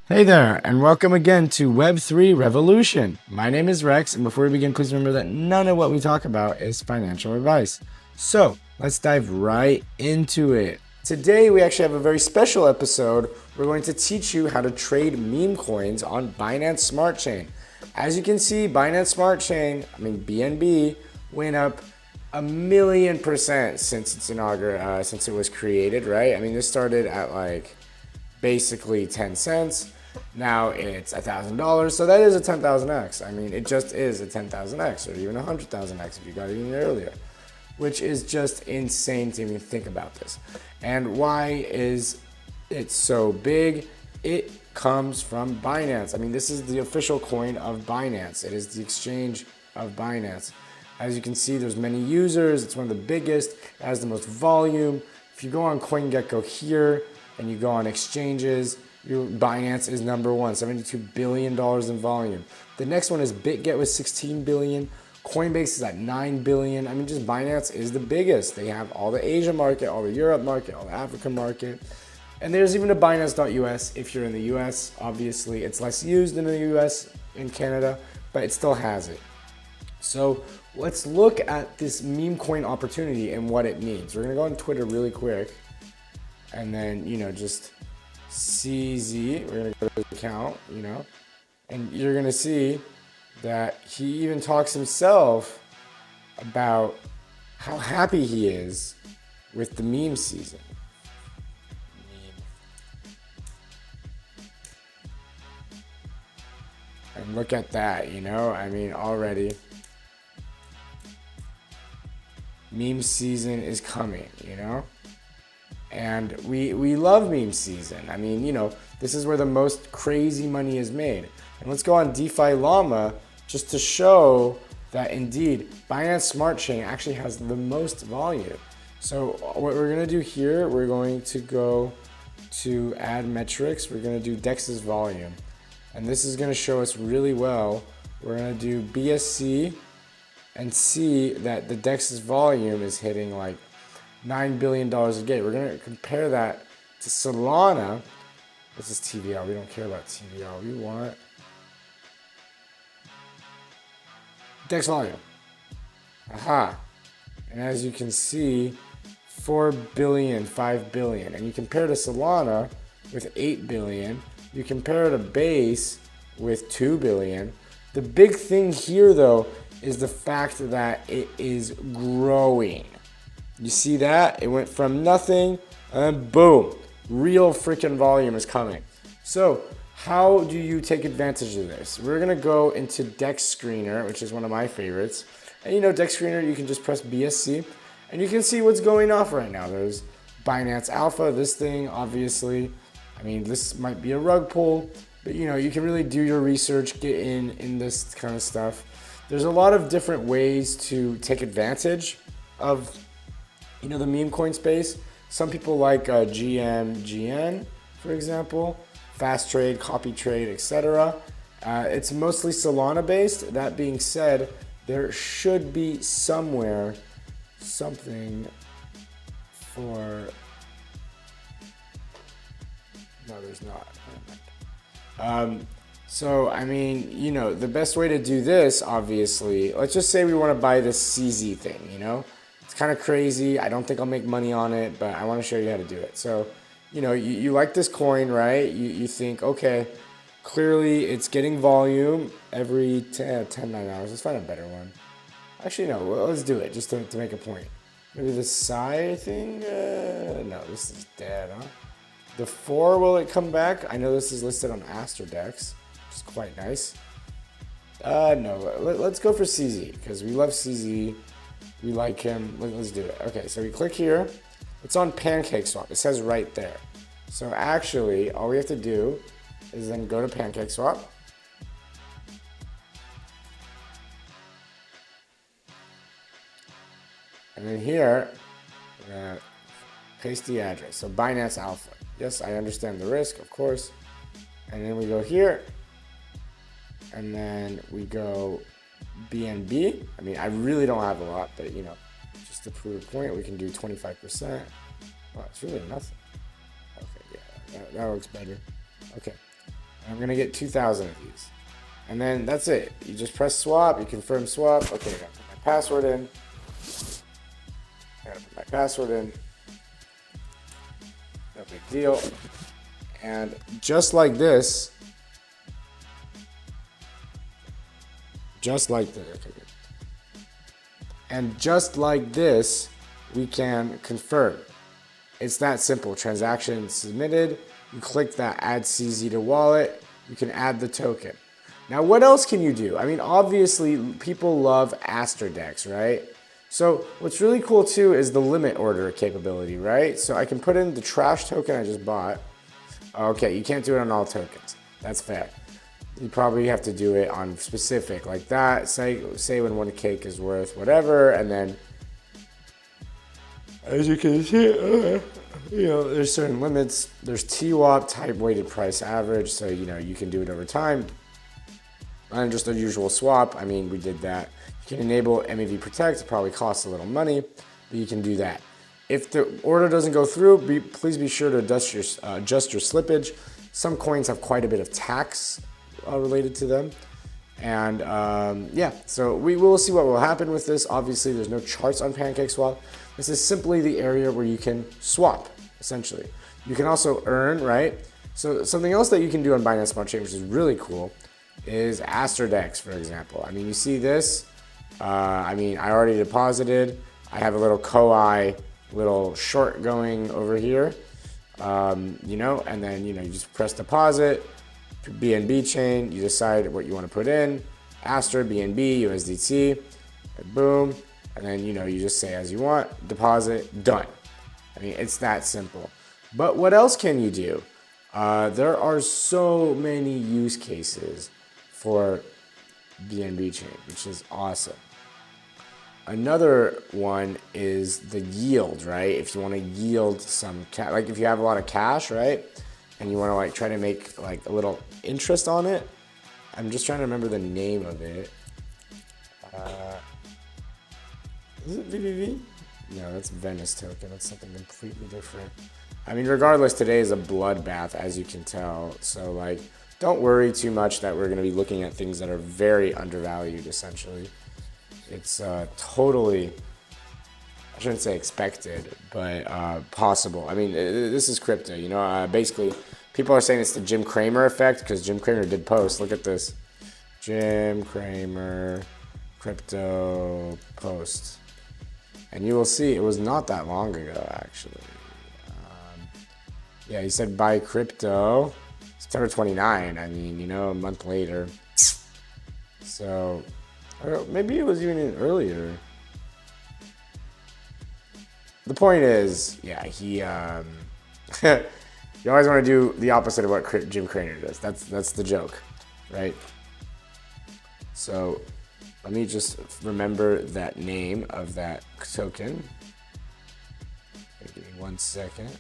Hey there, and welcome again to Web3 Revolution. My name is Rex, and before we begin, please remember that none of what we talk about is financial advice. So, let's dive right into it. Today, we actually have a very special episode. We're going to teach you how to trade meme coins on Binance Smart Chain. As you can see, Binance Smart Chain, BNB, went up 1,000,000% since since it was created, right? This started at basically 10 cents. Now it's $1,000, so that is a 10,000x. It just is a 10,000x, or even 100,000x if you got it even earlier, which is just insane to even think about this. And why is it so big? It comes from Binance. This is the official coin of Binance. It is the exchange of Binance. As you can see, there's many users. It's one of the biggest. It has the most volume. If you go on CoinGecko here and you go on exchanges, Binance is number one, $72 billion in volume. The next one is BitGet with 16 billion. Coinbase is at 9 billion. Just Binance is the biggest. They have all the Asia market, all the Europe market, all the Africa market. And there's even a Binance.us if you're in the US. Obviously, it's less used in the US, in Canada, but it still has it. So let's look at this meme coin opportunity and what it means. We're gonna go on Twitter really quick and then, just CZ, we're gonna go to his account, and you're gonna see that he even talks himself about how happy he is with the meme season. And look at that, already meme season is coming, And we love meme season. This is where the most crazy money is made. And let's go on DeFi Llama just to show that indeed Binance Smart Chain actually has the most volume. So what we're gonna do here, we're going to go to add metrics. We're gonna do DEX's volume. And this is gonna show us really well. We're gonna do BSC and see that the DEX's volume is hitting like $9 billion a day. We're gonna compare that to Solana. This is TVL. We don't care about TVL. We want DEX volume. Aha. And as you can see, 4 billion, 5 billion. And you compare to Solana with 8 billion. You compare to Base with 2 billion. The big thing here though is the fact that it is growing. You see that? It went from nothing and boom, real freaking volume is coming. So how do you take advantage of this? We're gonna go into DEX Screener, which is one of my favorites. And DEX Screener, you can just press BSC and you can see what's going off right now. There's Binance Alpha, this thing, obviously. This might be a rug pull, but you can really do your research, get in this kind of stuff. There's a lot of different ways to take advantage of the meme coin space. Some people like GN, for example, fast trade, copy trade, etc. It's mostly Solana based. That being said, there should be somewhere something for, no, there's not. The best way to do this, obviously, let's just say we want to buy this CZ thing, It's kind of crazy. I don't think I'll make money on it, but I want to show you how to do it. So, you like this coin, right? You think, okay, clearly it's getting volume every 10, 9 hours. Let's find a better one. Actually, no, let's do it just to make a point. Maybe the Psy thing? No, this is dead, huh? The 4, will it come back? I know this is listed on AstroDex, which is quite nice. No, let's go for CZ, because we love CZ. We like him. Let's do it. Okay, so we click here. It's on PancakeSwap. It says right there. So actually, all we have to do is then go to PancakeSwap. And then here, we're gonna paste the address. So Binance Alpha. Yes, I understand the risk, of course. And then we go here. And then we go BNB. I really don't have a lot, but just to prove a point, we can do 25%. Well, it's really nothing. Okay, yeah, that looks better. Okay. I'm going to get 2,000 of these. And then that's it. You just press swap, you confirm swap. Okay, I got to put my password in. I got to put my password in. No big deal. And just like this, and just like this, we can confirm. It's that simple. Transaction submitted. You click that add CZ to wallet. You can add the token. Now, what else can you do? I mean, obviously, people love AsterDex, right? So what's really cool too is the limit order capability, right? So I can put in the trash token I just bought. Okay, you can't do it on all tokens. That's fair. You probably have to do it on specific like that. Say when one cake is worth whatever, and then as you can see, there's certain limits. There's TWAP, type weighted price average, so you can do it over time. And just a usual swap. I mean, we did that. You can enable MEV Protect. It probably costs a little money, but you can do that. If the order doesn't go through, please be sure to adjust your slippage. Some coins have quite a bit of tax related to them. And yeah, so we will see what will happen with this. Obviously, there's no charts on PancakeSwap. This is simply the area where you can swap, essentially. You can also earn, right? So something else that you can do on Binance Smart Chain, which is really cool, is AsterDex, for example. I mean, you see this. I mean, I already deposited. I have a little little short going over here, and then, you just press deposit, BNB chain, you decide what you want to put in, Aster, BNB, USDT, boom, and then, you just say as you want, deposit, done. I mean, it's that simple. But what else can you do? There are so many use cases for BNB chain, which is awesome. Another one is the yield, right? If you want to yield some cash, like if you have a lot of cash, right? And you want to try to make a little interest on it. I'm just trying to remember the name of it. Is it VVV? No, that's Venice token. That's something completely different. I mean, regardless, today is a bloodbath, as you can tell. So don't worry too much that we're going to be looking at things that are very undervalued, essentially. It's totally, I shouldn't say expected, but possible. I mean, this is crypto, basically people are saying it's the Jim Cramer effect because Jim Cramer did post. Look at this. Jim Cramer crypto post. And you will see it was not that long ago, actually. Yeah, he said buy crypto. September 29. I mean, a month later. So, or maybe it was even earlier. The point is, yeah, he. You always want to do the opposite of what Jim Cramer does. That's the joke, right? So, let me just remember that name of that token. Give me 1 second.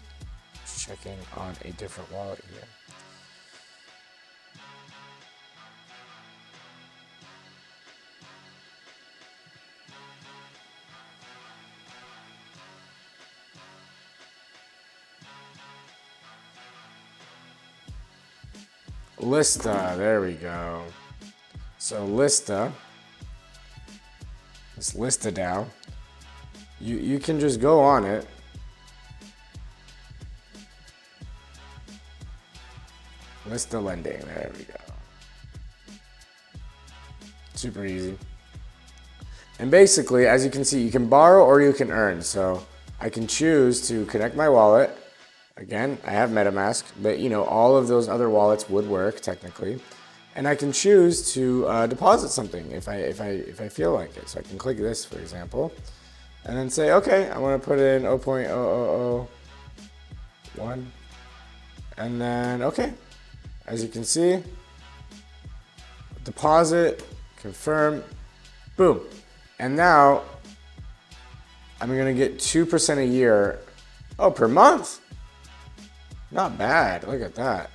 Just checking on a different wallet here. Lista, there we go. So Lista, this Lista DAO, you can just go on it. Lista lending, there we go. Super easy. And basically, as you can see, you can borrow or you can earn. So I can choose to connect my wallet. Again, I have MetaMask, but all of those other wallets would work technically, and I can choose to deposit something if I feel like it. So I can click this, for example, and then say, okay, I want to put in 0.0001, and then okay, as you can see, deposit, confirm, boom, and now I'm gonna get 2% a year. Oh, per month. Not bad, look at that.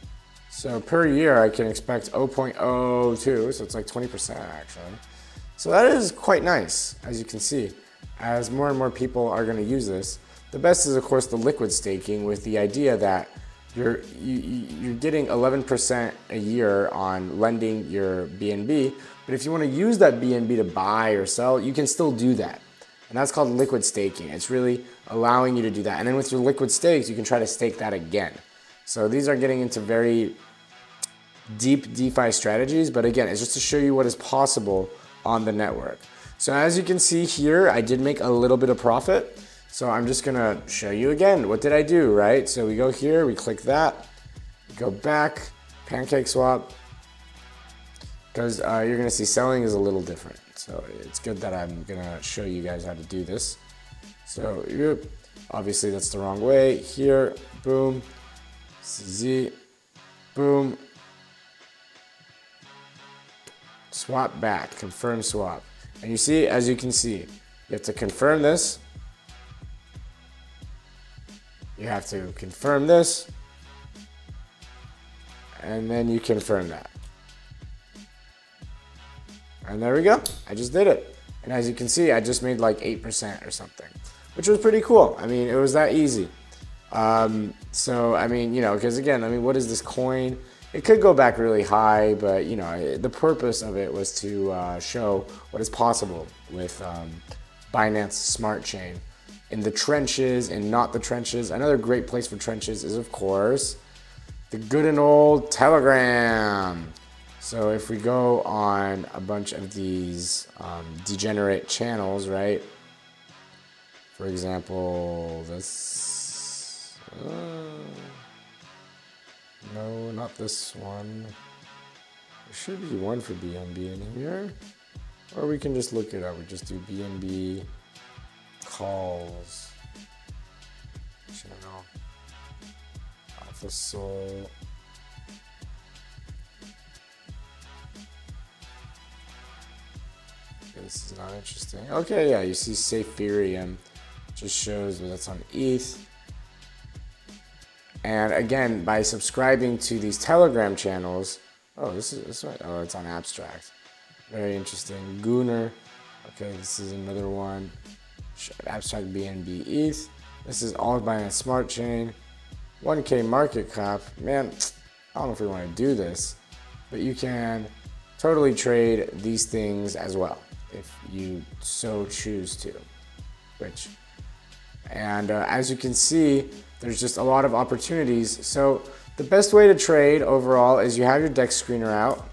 So per year I can expect 0.02, so it's 20% actually. So that is quite nice, as you can see. As more and more people are going to use this, the best is of course the liquid staking, with the idea that you're getting 11% a year on lending your BNB. But if you want to use that BNB to buy or sell, you can still do that. And that's called liquid staking. It's really allowing you to do that. And then with your liquid stakes, you can try to stake that again. So these are getting into very deep DeFi strategies. But again, it's just to show you what is possible on the network. So as you can see here, I did make a little bit of profit. So I'm just gonna show you again. What did I do, right? So we go here, we click that, we go back, pancake swap, because you're gonna see selling is a little different. So it's good that I'm gonna show you guys how to do this. So obviously that's the wrong way. Here, boom, CZ, boom, swap back, confirm swap. And you see, as you can see, you have to confirm this. You have to confirm this, and then you confirm that. And there we go. I just did it. And as you can see, I just made like 8% or something, which was pretty cool. I mean, it was that easy. So, I mean, you know, because again, I mean, what is this coin? It could go back really high, but, you know, the purpose of it was to show what is possible with Binance Smart Chain. In the trenches and not the trenches. Another great place for trenches is, of course, the good and old Telegram. So if we go on a bunch of these degenerate channels, right? For example, this. No, not this one. There should be one for BNB in here. Or we can just look it up. We just do BNB calls, channel, Alpha Soul. This is not interesting. Okay, yeah, you see Saphirium, just shows that that's on ETH. And again, by subscribing to these Telegram channels, oh, this is right. Oh, it's on Abstract. Very interesting. Gunner. Okay, this is another one. Abstract BNB ETH. This is all Binance Smart Chain. 1K market cap. Man, I don't know if we want to do this, but you can totally trade these things as well if you so choose to. As you can see, there's just a lot of opportunities. So the best way to trade overall is you have your DEX screener out.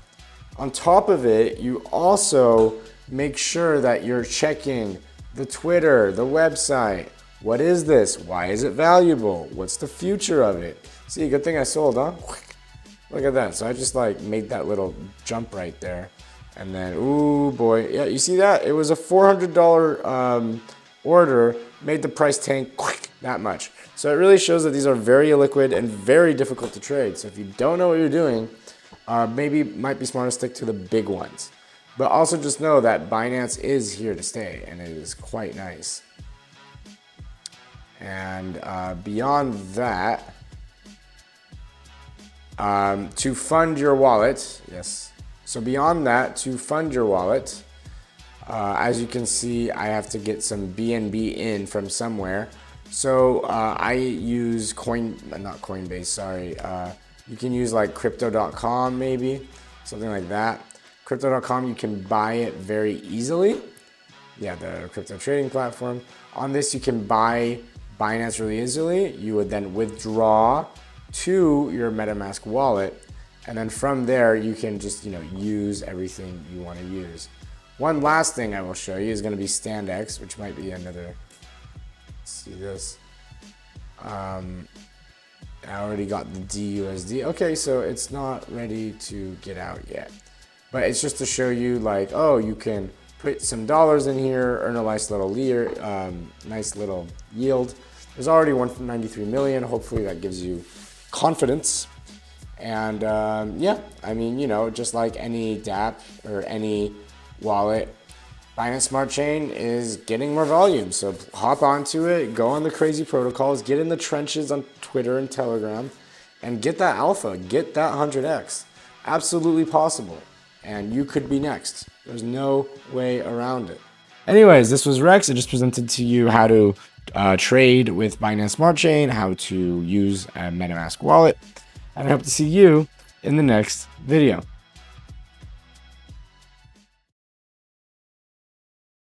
On top of it, you also make sure that you're checking the Twitter, the website. What is this? Why is it valuable? What's the future of it? See, good thing I sold, huh? Look at that. So I just like made that little jump right there. And then, ooh boy, yeah, you see that? It was a $400 order, made the price tank that much. So it really shows that these are very illiquid and very difficult to trade. So if you don't know what you're doing, maybe it might be smart to stick to the big ones. But also just know that Binance is here to stay, and it is quite nice. And beyond that, to fund your wallet, yes. So beyond that, to fund your wallet, as you can see, I have to get some BNB in from somewhere. So I use not Coinbase, sorry. You can use like crypto.com maybe, something like that. Crypto.com, you can buy it very easily. Yeah, the crypto trading platform. On this, you can buy Binance really easily. You would then withdraw to your MetaMask wallet. And then from there, you can just, use everything you want to use. One last thing I will show you is going to be StandX, which might be another, let's see this. I already got the DUSD. Okay, so it's not ready to get out yet. But it's just to show you like, oh, you can put some dollars in here, earn a nice little yield. There's already 193 million. Hopefully that gives you confidence. And yeah, I mean, just like any dApp or any wallet, Binance Smart Chain is getting more volume. So hop onto it, go on the crazy protocols, get in the trenches on Twitter and Telegram, and get that alpha, get that 100x. Absolutely possible. And you could be next. There's no way around it. Anyways, this was Rex. I just presented to you how to trade with Binance Smart Chain, how to use a MetaMask wallet. And I hope to see you in the next video.